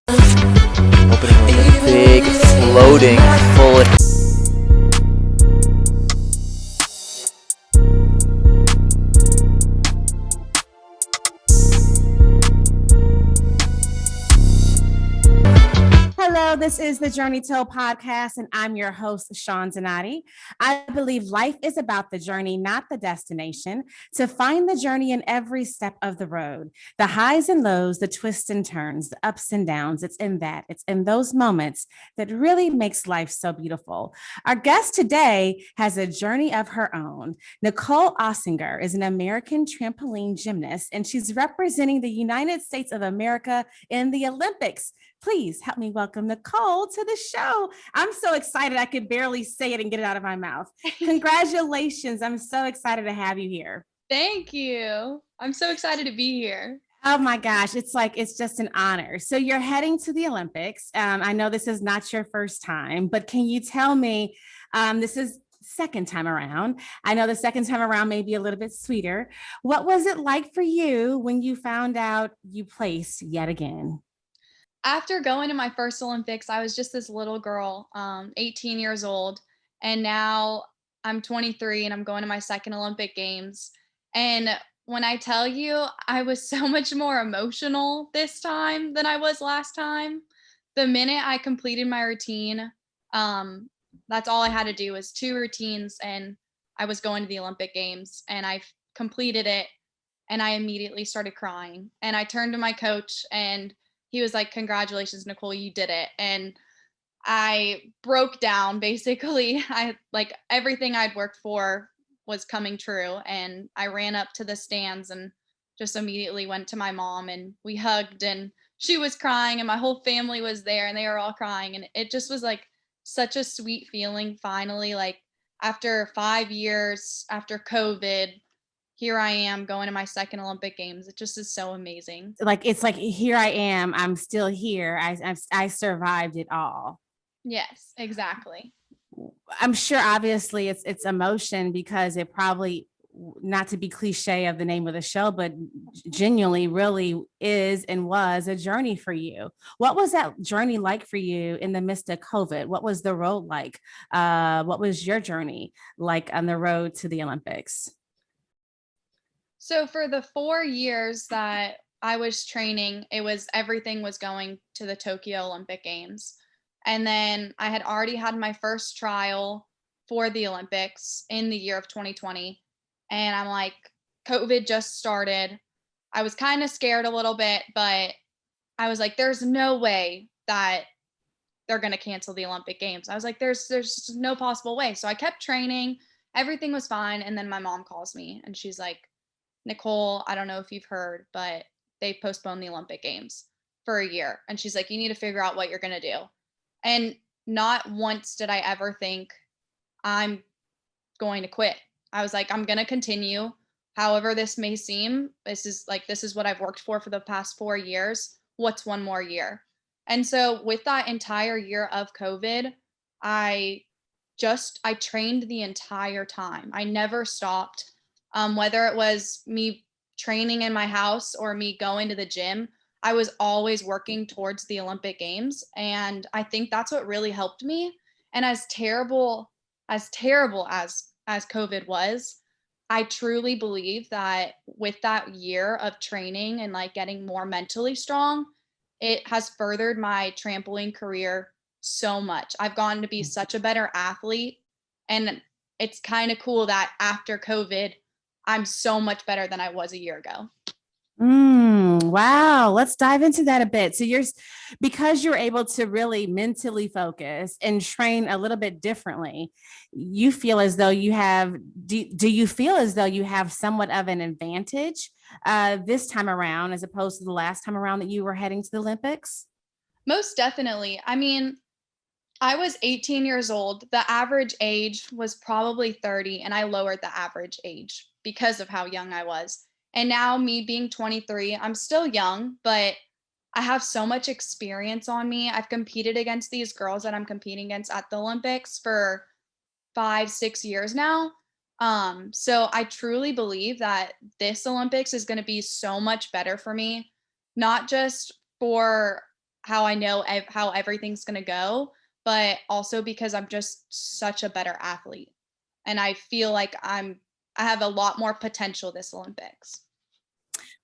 Opening with a big floating full. Hello, this is the Journey Told podcast, and I'm your host, Sean Zanatti. I believe life is about the journey, not the destination. To find the journey in every step of the road, the highs and lows, the twists and turns, the ups and downs. It's in those moments that really makes life so beautiful. Our guest today has a journey of her own. Nicole Ahsinger is an American trampoline gymnast, and she's representing the United States of America in the Olympics. Please help me welcome Nicole to the show. I'm so excited. I could barely say it and get it out of my mouth. Congratulations. I'm so excited to have you here. Thank you. I'm so excited to be here. Oh my gosh, it's just an honor. So you're heading to the Olympics. I know this is not your first time, but can you tell me, this is second time around. I know the second time around may be a little bit sweeter. What was it like for you when you found out you placed yet again? After going to my first Olympics, I was just this little girl, 18 years old, and now I'm 23 and I'm going to my second Olympic Games. And when I tell you, I was so much more emotional this time than I was last time. The minute I completed my routine, that's all I had to do was 2 routines, and I was going to the Olympic Games, and I completed it, and I immediately started crying. And I turned to my coach, and he was like, "Congratulations, Nicole, you did it." And I broke down basically. I like everything I'd worked for was coming true. And I ran up to the stands and just immediately went to my mom, and we hugged, and she was crying, and my whole family was there, and they were all crying. And it just was like such a sweet feeling finally, like after 5 years after COVID, here I am going to my second Olympic Games. It just is so amazing. It's like here I am. I'm still here. I survived it all. Yes, exactly. I'm sure obviously it's emotion because it probably, not to be cliche of the name of the show, but genuinely really is and was a journey for you. What was that journey like for you in the midst of COVID? What was the road like? What was your journey like on the road to the Olympics? So for the 4 years that I was training, everything was going to the Tokyo Olympic Games. And then I had already had my first trial for the Olympics in the year of 2020. And I'm like, COVID just started. I was kind of scared a little bit, but I was like, there's no way that they're going to cancel the Olympic Games. I was like, there's no possible way. So I kept training. Everything was fine. And then my mom calls me and she's like, "Nicole, I don't know if you've heard, but they postponed the Olympic Games for a year." And she's like, "You need to figure out what you're going to do." And not once did I ever think I'm going to quit. I was like, I'm going to continue. However, this may seem, this is what I've worked for the past 4 years. What's one more year? And so with that entire year of COVID, I I trained the entire time. I never stopped. Whether it was me training in my house or me going to the gym, I was always working towards the Olympic Games. And I think that's what really helped me. And as terrible as COVID was, I truly believe that with that year of training and like getting more mentally strong, it has furthered my trampoline career so much. I've gotten to be such a better athlete. And it's kind of cool that after COVID, I'm so much better than I was a year ago. Wow. Let's dive into that a bit. So because you're able to really mentally focus and train a little bit differently, you feel as though do you feel as though you have somewhat of an advantage this time around as opposed to the last time around that you were heading to the Olympics? Most definitely. I mean, I was 18 years old. The average age was probably 30, and I lowered the average age because of how young I was. And now, me being 23, I'm still young, but I have so much experience on me. I've competed against these girls that I'm competing against at the Olympics for 5, 6 years now. So I truly believe that this Olympics is going to be so much better for me, not just for how I know how everything's going to go, but also because I'm just such a better athlete. And I feel like I have a lot more potential this Olympics.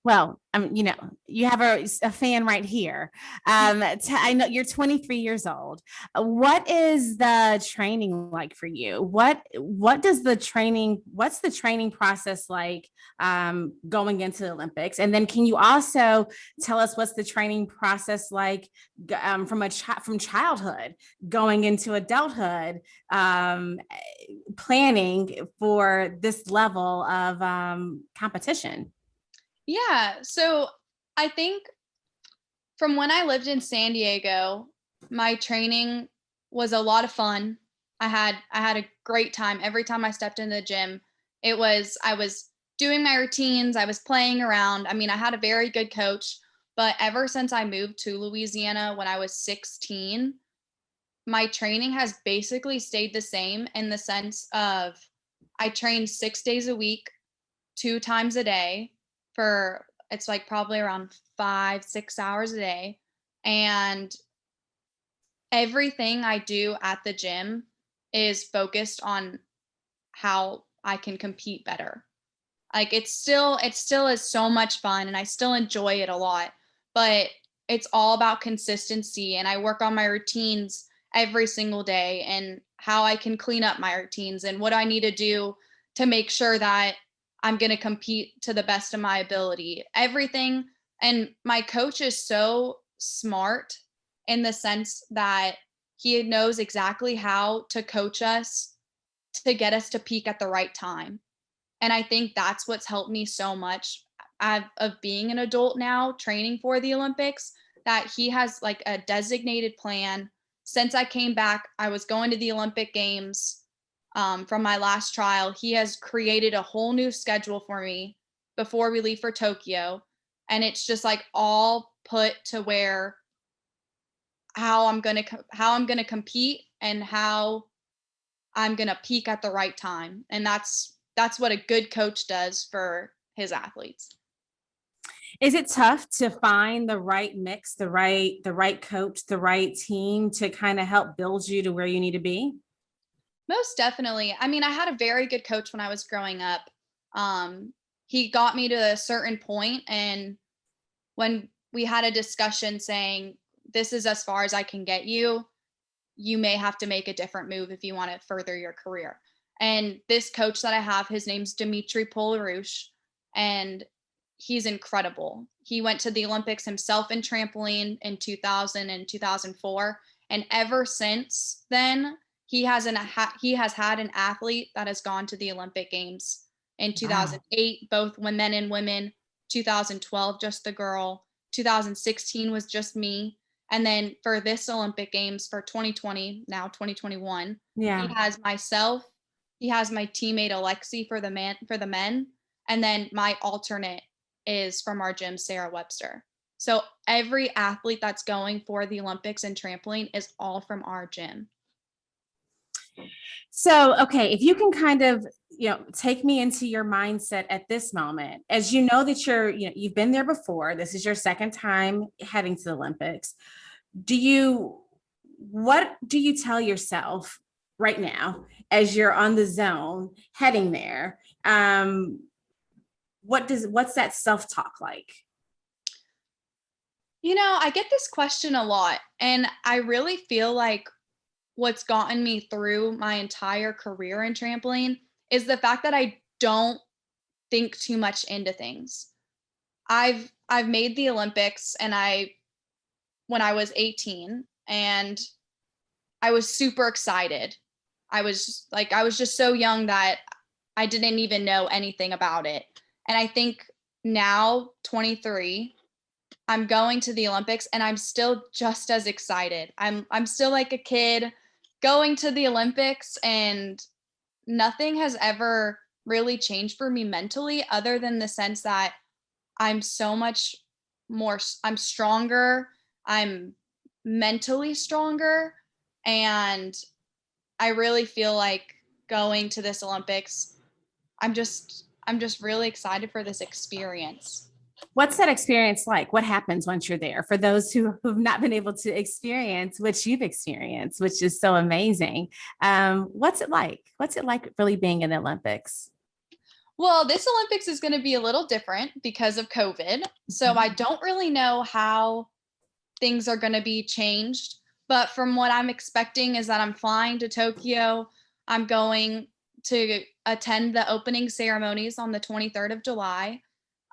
Well, you have a fan right here. I know you're 23 years old. What is the training like for you? What's the training process like going into the Olympics? And then can you also tell us what's the training process like from childhood going into adulthood, planning for this level of competition? Yeah. So I think from when I lived in San Diego, my training was a lot of fun. I had a great time every time I stepped into the gym. I was doing my routines, I was playing around. I mean, I had a very good coach, but ever since I moved to Louisiana when I was 16, my training has basically stayed the same in the sense of I train 6 days a week, 2 times a day for it's like probably around 5-6 hours a day. And everything I do at the gym is focused on how I can compete better. Like it still is so much fun and I still enjoy it a lot, but it's all about consistency and I work on my routines every single day and how I can clean up my routines and what I need to do to make sure that I'm going to compete to the best of my ability. Everything. And my coach is so smart in the sense that he knows exactly how to coach us to get us to peak at the right time. And I think that's what's helped me so much of being an adult now, training for the Olympics, that he has like a designated plan. Since I came back, I was going to the Olympic Games from my last trial. He has created a whole new schedule for me before we leave for Tokyo. And it's just like all put to where how I'm going to compete and how I'm going to peak at the right time. And that's what a good coach does for his athletes. Is it tough to find the right mix, the right coach, the right team to kind of help build you to where you need to be? Most definitely. I mean, I had a very good coach when I was growing up. He got me to a certain point, and when we had a discussion saying, this is as far as I can get you, you may have to make a different move if you want to further your career. And this coach that I have, his name's Dimitri Polarouche, and he's incredible. He went to the Olympics himself in trampoline in 2000 and 2004. And ever since then, he has had an athlete that has gone to the Olympic Games in 2008, both men and women, 2012, just the girl, 2016 was just me. And then for this Olympic Games for 2020, now 2021, Yeah. he has myself, he has my teammate Alexi for the men, and then my alternate is from our gym, Sarah Webster. So every athlete that's going for the Olympics in trampoline is all from our gym. So, okay, if you can kind of, take me into your mindset at this moment, as you know that you've been there before, this is your second time heading to the Olympics. What do you tell yourself right now as you're on the zone heading there? What's that self-talk like? I get this question a lot, and I really feel like what's gotten me through my entire career in trampoline is the fact that I don't think too much into things. I've made the Olympics when I was 18, and I was super excited. I was just so young that I didn't even know anything about it. And I think now 23, I'm going to the Olympics and I'm still just as excited. I'm still like a kid going to the Olympics, and nothing has ever really changed for me mentally other than the sense that I'm so much I'm stronger, I'm mentally stronger, and I really feel like going to this Olympics, I'm just really excited for this experience. What's that experience like? What happens once you're there? For those who've not been able to experience what you've experienced, which is so amazing. What's it like? What's it like really being in the Olympics? Well, this Olympics is going to be a little different because of COVID. So I don't really know how things are going to be changed. But from what I'm expecting is that I'm flying to Tokyo. I'm going to attend the opening ceremonies on the 23rd of July.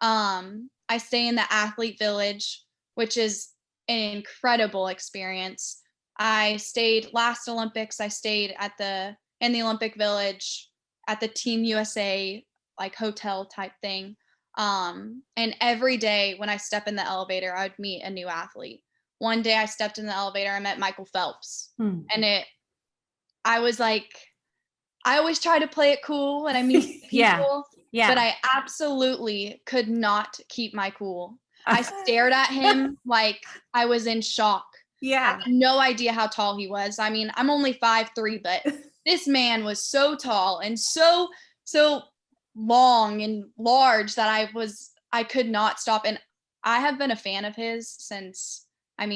I stay in the athlete village, which is an incredible experience. I stayed last Olympics, I stayed in the Olympic village at the Team USA like hotel type thing. And every day when I step in the elevator, I would meet a new athlete. One day I stepped in the elevator, I met Michael Phelps. And I was like, I always try to play it cool when I meet people, but I absolutely could not keep my cool. I stared at him like I was in shock. I had no idea how tall he was. I mean, I'm only 5'3", but this man was so tall and so long and large that I could not stop. And I have been a fan of his since I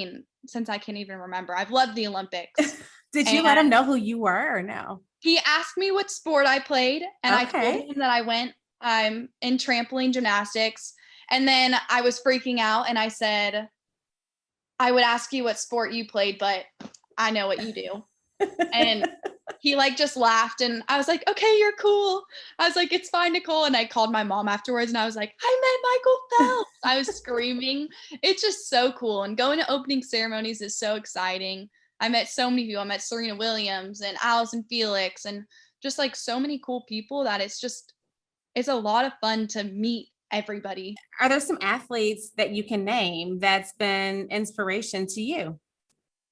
can even remember. I've loved the Olympics. Did you let him know who you were or no? He asked me what sport I played, and I told him that I'm in trampoline gymnastics. And then I was freaking out and I said, I would ask you what sport you played, but I know what you do. And he like just laughed and I was like, okay, you're cool. I was like, it's fine, Nicole. And I called my mom afterwards and I was like, I met Michael Phelps. I was screaming. It's just so cool. And going to opening ceremonies is so exciting. I met so many people. I met Serena Williams and Allison Felix and just like so many cool people that it's a lot of fun to meet everybody. Are there some athletes that you can name that's been inspiration to you?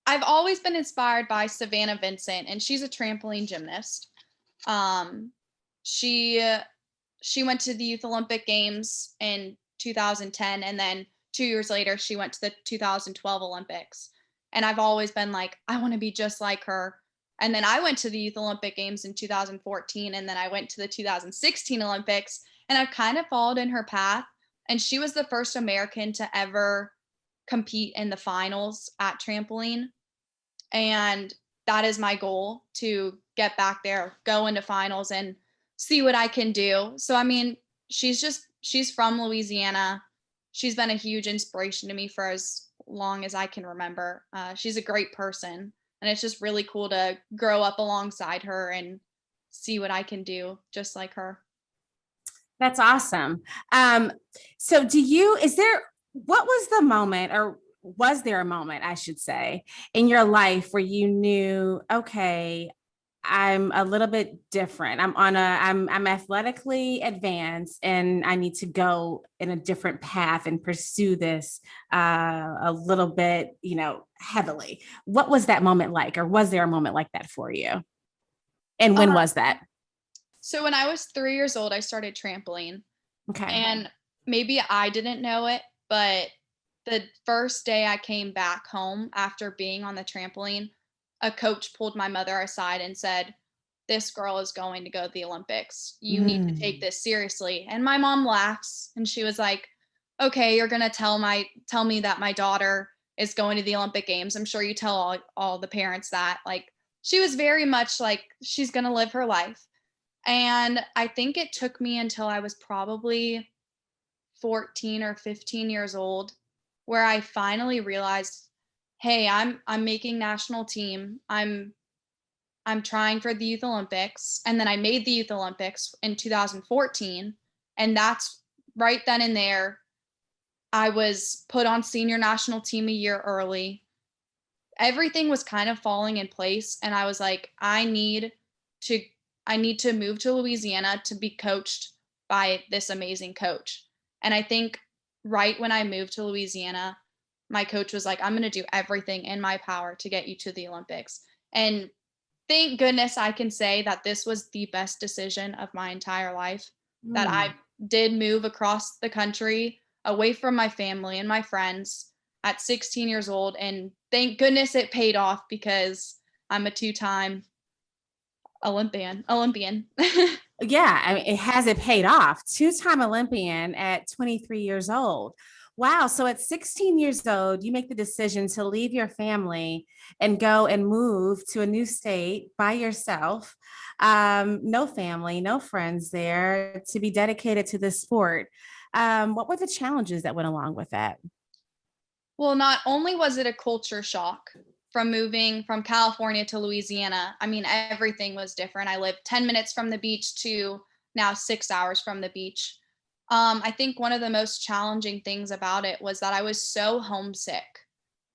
I've always been inspired by Savannah Vincent, and she's a trampoline gymnast. She went to the Youth Olympic Games in 2010, and then 2 years later, she went to the 2012 Olympics. And I've always been like, I want to be just like her. And then I went to the Youth Olympic Games in 2014, and then I went to the 2016 Olympics, and I've kind of followed in her path. And she was the first American to ever compete in the finals at trampoline. And that is my goal, to get back there, go into finals and see what I can do. So, I mean, she's from Louisiana. She's been a huge inspiration to me for as long as I can remember. She's a great person, and it's just really cool to grow up alongside her and see what I can do just like her. That's awesome. So what was the moment, or was there a moment, I should say, in your life where you knew, okay, I'm a little bit different. I'm athletically advanced and I need to go in a different path and pursue this a little bit, heavily. What was that moment like, or was there a moment like that for you? And when was that? So when I was 3 years old, I started trampoline. Okay. And maybe I didn't know it, but the first day I came back home after being on the trampoline, a coach pulled my mother aside and said, this girl is going to go to the Olympics. You need to take this seriously. And my mom laughs and she was like, okay, you're going to tell me that my daughter is going to the Olympic Games. I'm sure you tell all the parents that. Like, she was very much like, she's going to live her life. And I think it took me until I was probably 14 or 15 years old where I finally realized, hey, I'm making national team. I'm trying for the Youth Olympics. And then I made the Youth Olympics in 2014. And that's right then and there, I was put on senior national team a year early. Everything was kind of falling in place. And I was like, I need to move to Louisiana to be coached by this amazing coach. And I think right when I moved to Louisiana, my coach was like, I'm going to do everything in my power to get you to the Olympics. And thank goodness I can say that this was the best decision of my entire life, that I did move across the country away from my family and my friends at 16 years old. And thank goodness it paid off, because I'm a 2-time Olympian. Yeah, I mean, has it paid off? Two-time Olympian at 23 years old. Wow. So at 16 years old, you make the decision to leave your family and go and move to a new state by yourself. No family, no friends there to be dedicated to this sport. What were the challenges that went along with that? Well, not only was it a culture shock from moving from California to Louisiana, I mean, everything was different. I lived 10 minutes from the beach to now 6 hours from the beach. I think one of the most challenging things about it was that I was so homesick.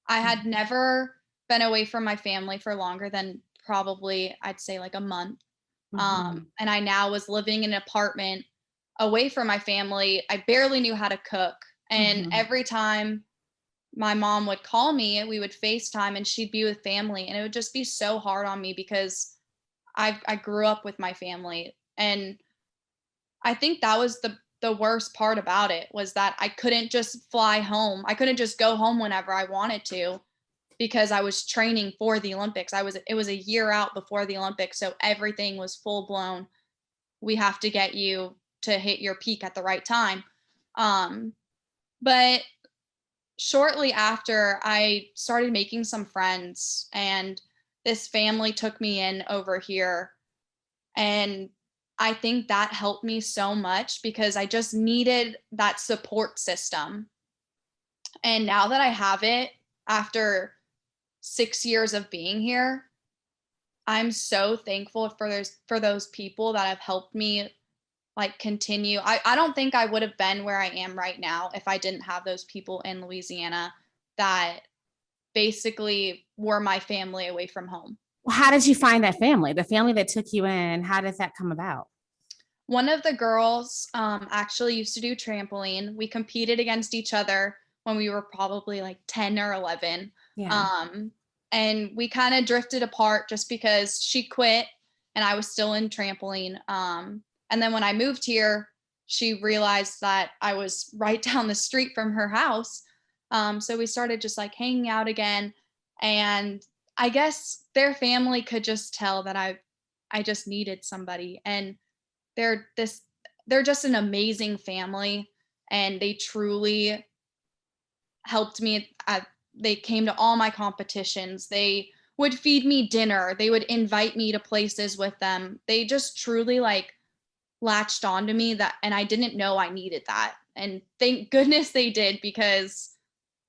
I had never been away from my family for longer than probably, I'd say, like a month. Mhm. And I now was living in an apartment away from my family. I barely knew how to cook. And Mhm. every time my mom would call me, we would FaceTime and she'd be with family. And it would just be so hard on me because I grew up with my family. And I think that was the worst part about it was that I couldn't just fly home. I couldn't just go home whenever I wanted to because I was training for the Olympics. It was a year out before the Olympics, so everything was full blown. We have to get you to hit your peak at the right time. Um, but shortly after, I started making some friends, and this family took me in over here. And I think that helped me so much because I just needed that support system. And now that I have it after 6 years of being here, I'm so thankful for those people that have helped me like continue. I don't think I would have been where I am right now if I didn't have those people in Louisiana that basically were my family away from home. Well, how did you find that family? The family that took you in, how did that come about? One of the girls actually used to do trampoline. We competed against each other when we were probably like 10 or 11. Yeah. Um, and we kind of drifted apart just because she quit and I was still in trampoline. And then when I moved here, she realized that I was right down the street from her house. So we started just like hanging out again. And I guess their family could just tell that I just needed somebody. And they're this they're just an amazing family, and they truly helped me they came to all my competitions. They would feed me dinner. They would invite me to places with them. They just truly like latched onto me that and I didn't know I needed that. And thank goodness they did because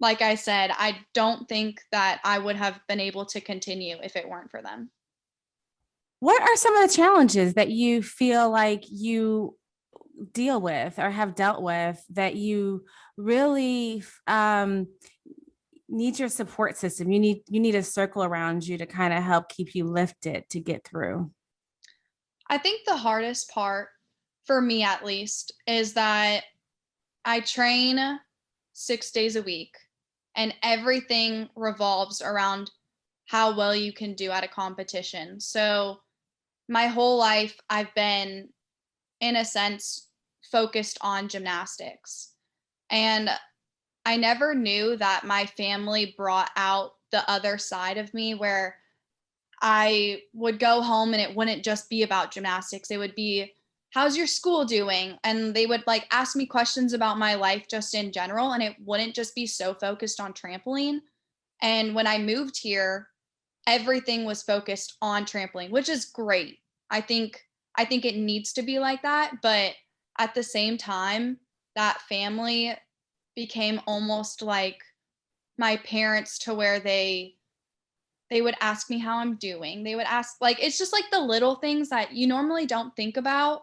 like I said, I don't think that I would have been able to continue if it weren't for them. What are some of the challenges that you feel like you deal with or have dealt with that you really need your support system? You need a circle around you to kind of help keep you lifted to get through. I think the hardest part for me at least is that I train 6 days a week and everything revolves around how well you can do at a competition. So my whole life, I've been, in a sense, focused on gymnastics. And I never knew that my family brought out the other side of me where I would go home and it wouldn't just be about gymnastics. It would be, how's your school doing? And they would like ask me questions about my life just in general. And it wouldn't just be so focused on trampoline. And when I moved here, everything was focused on trampoline, which is great. I think I think it needs to be like that, but at the same time, that family became almost like my parents to where they would ask me how I'm doing. They would ask like it's just like the little things that you normally don't think about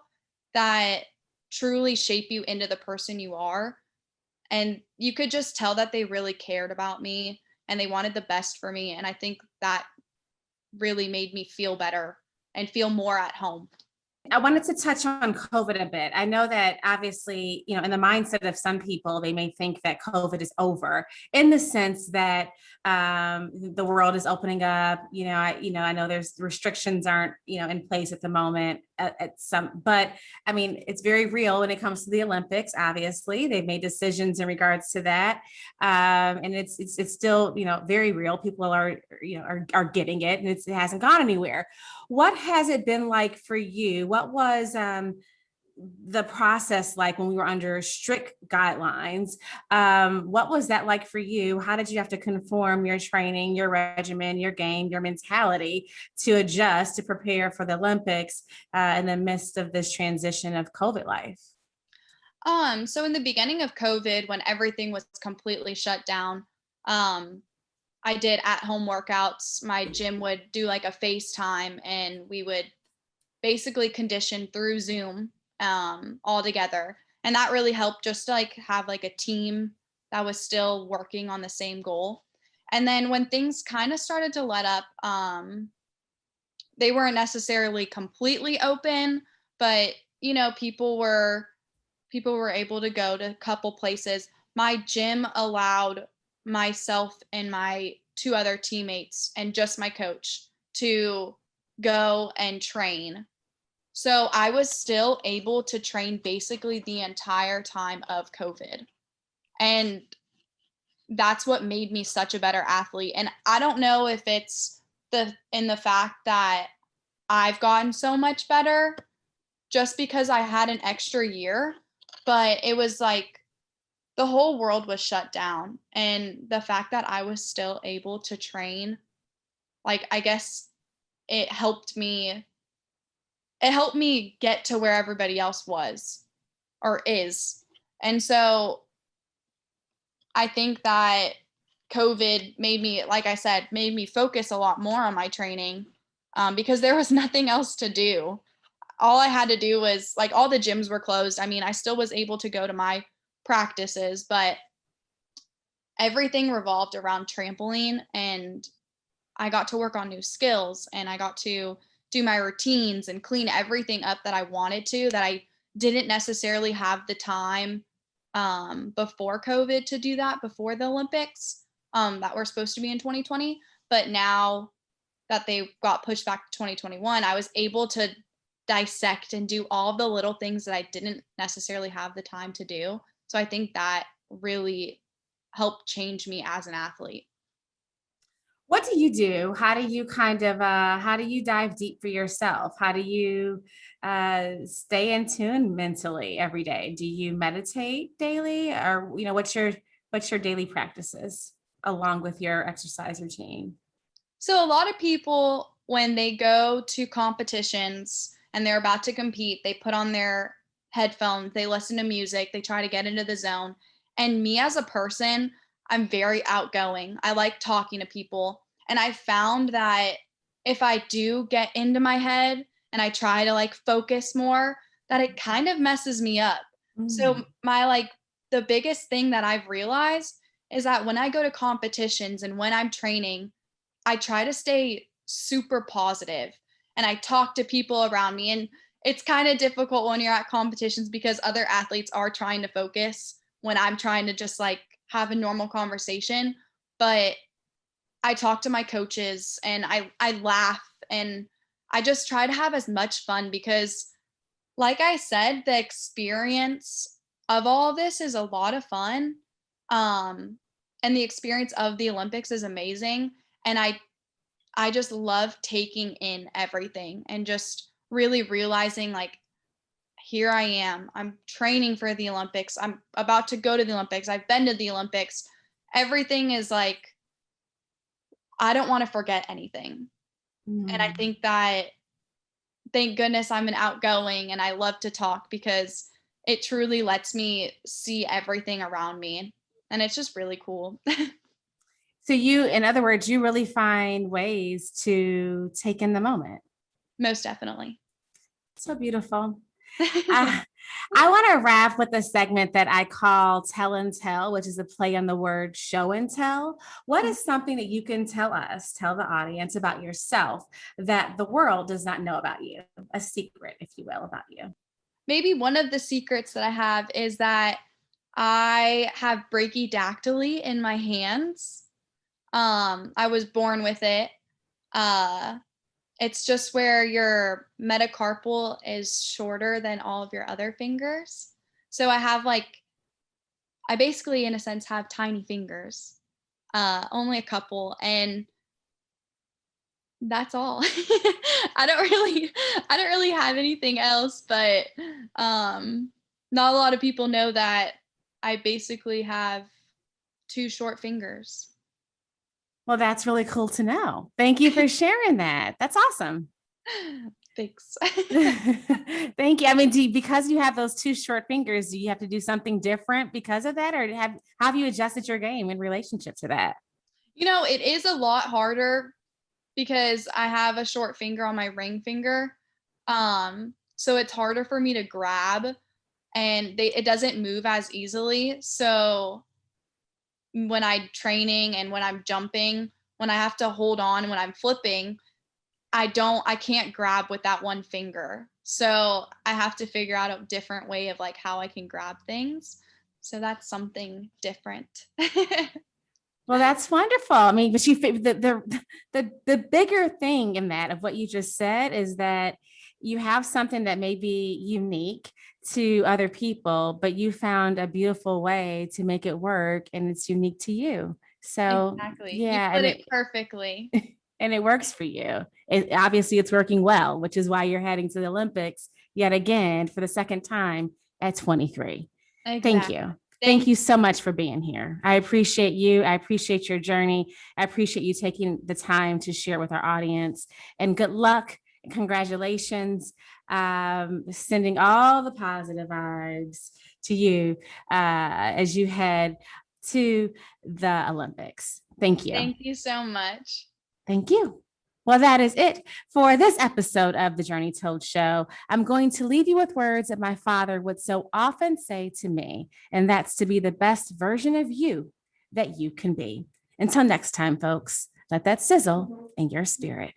that truly shape you into the person you are. And you could just tell that they really cared about me and they wanted the best for me. And I think that really made me feel better and feel more at home. I wanted to touch on COVID a bit. I know that obviously, in the mindset of some people, they may think that COVID is over in the sense that the world is opening up. I know there's restrictions aren't, in place at the moment. at some, but I mean, it's very real when it comes to the Olympics. Obviously, they've made decisions in regards to that. And it's still, very real. People are getting it, and it hasn't gone anywhere. What has it been like for you? What was, the process like when we were under strict guidelines? What was that like for you? How did you have to conform your training, your regimen, your game, your mentality to adjust to prepare for the Olympics in the midst of this transition of COVID life? So in the beginning of COVID, when everything was completely shut down, I did at-home workouts. My gym would do like a FaceTime, and we would basically condition through Zoom all together. And that really helped just to like have like a team that was still working on the same goal. And then when things kind of started to let up, they weren't necessarily completely open, but people were able to go to a couple places. My gym allowed myself and my two other teammates and just my coach to go and train. So I was still able to train basically the entire time of COVID. And that's what made me such a better athlete. And I don't know if it's the fact that I've gotten so much better just because I had an extra year, but it was like the whole world was shut down. And the fact that I was still able to train, like, I guess it helped me get to where everybody else was or is. And so I think that COVID made me, like I said, made me focus a lot more on my training, because there was nothing else to do. All I had to do was, like, all the gyms were closed. I mean, I still was able to go to my practices, but everything revolved around trampoline, and I got to work on new skills, and I got to do my routines and clean everything up that I wanted to, that I didn't necessarily have the time before COVID to do that, before the Olympics that were supposed to be in 2020. But now that they got pushed back to 2021, I was able to dissect and do all the little things that I didn't necessarily have the time to do. So I think that really helped change me as an athlete. What do you do? How do you how do you dive deep for yourself? How do you stay in tune mentally every day? Do you meditate daily, or what's your daily practices along with your exercise routine? So a lot of people, when they go to competitions and they're about to compete, they put on their headphones, they listen to music, they try to get into the zone. And me as a person, I'm very outgoing. I like talking to people. And I found that if I do get into my head and I try to like focus more, that it kind of messes me up. So the biggest thing that I've realized is that when I go to competitions and when I'm training, I try to stay super positive and I talk to people around me. And it's kind of difficult when you're at competitions because other athletes are trying to focus when I'm trying to just like have a normal conversation. But I talk to my coaches and I laugh and I just try to have as much fun because, like I said, the experience of all of this is a lot of fun. And the experience of the Olympics is amazing. And I just love taking in everything and just really realizing, like, here I am. I'm training for the Olympics. I'm about to go to the Olympics. I've been to the Olympics. Everything is like, I don't want to forget anything. And I think that, thank goodness I'm an outgoing and I love to talk because it truly lets me see everything around me. And it's just really cool. So in other words, you really find ways to take in the moment. Most definitely. So beautiful. I want to wrap with a segment that I call Tell and Tell, which is a play on the word show and tell. What is something that you can tell the audience about yourself that the world does not know about you? A secret, if you will, about you. Maybe one of the secrets that I have is that I have brachydactyly in my hands. I was born with it. It's just where your metacarpal is shorter than all of your other fingers. So I basically, in a sense, have tiny fingers, only a couple, and that's all. I don't really have anything else, but not a lot of people know that I basically have two short fingers. Well, that's really cool to know. Thank you for sharing that. That's awesome. Thanks. Thank you. I mean, because you have those two short fingers, do you have to do something different because of that, or have you adjusted your game in relationship to that? It is a lot harder because I have a short finger on my ring finger. So it's harder for me to grab, and it doesn't move as easily. So when I'm training and when I'm jumping, when I have to hold on, when I'm flipping, I can't grab with that one finger. So I have to figure out a different way of how I can grab things. So that's something different. Well, that's wonderful. I mean, but the bigger thing in that of what you just said is that you have something that may be unique to other people, but you found a beautiful way to make it work, and it's unique to you. So Exactly. yeah, You put it perfectly. and it works for you. Obviously, it's working well, which is why you're heading to the Olympics yet again for the second time at 23. Exactly. Thank you. Thank you so much for being here. I appreciate you. I appreciate your journey. I appreciate you taking the time to share with our audience. And good luck. Congratulations. Sending all the positive vibes to you as you head to the Olympics. Thank you. Thank you so much. Thank you. Well, that is it for this episode of the Journey Told Show. I'm going to leave you with words that my father would so often say to me, and that's to be the best version of you that you can be. Until next time, folks, let that sizzle in your spirit.